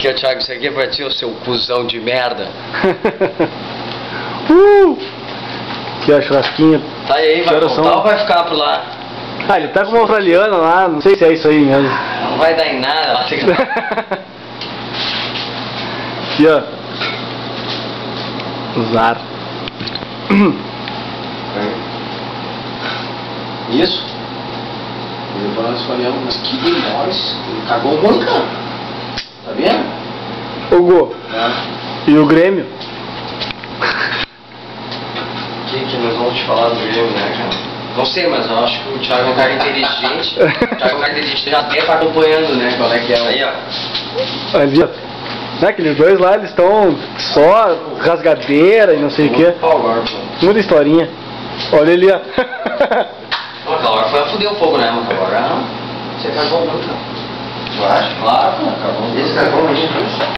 Aqui, ó, Thiago, isso aqui é pra ti, o seu cuzão de merda. Aqui, ó, churrasquinho. Tá aí, vai voltar ou vai ficar por lá? Ah, ele tá com uma australiana lá, não sei se é isso aí mesmo. Não vai dar em nada, lá fica... Aqui, ó. Usar. Isso? Depois nós escolhemos, mas que demais. Ele cagou muito, cara. Tá vendo? O Gol. E o Grêmio? Que nós vamos te falar do Grêmio, né, cara? Não sei, mas eu acho que o Thiago é um cara inteligente. O Thiago é um cara inteligente, já até tá acompanhando, né? Qual é que é? Aí, ó. Ali, ó. Né, aqueles dois lá, eles estão só rasgadeira e não sei o que. Muita historinha. Olha ali, ó. Aquela hora foi a fuder um pouco, né? Mas agora não. Você cagou muito, não. Tu acha? Claro, cagou. Esse cagou muito.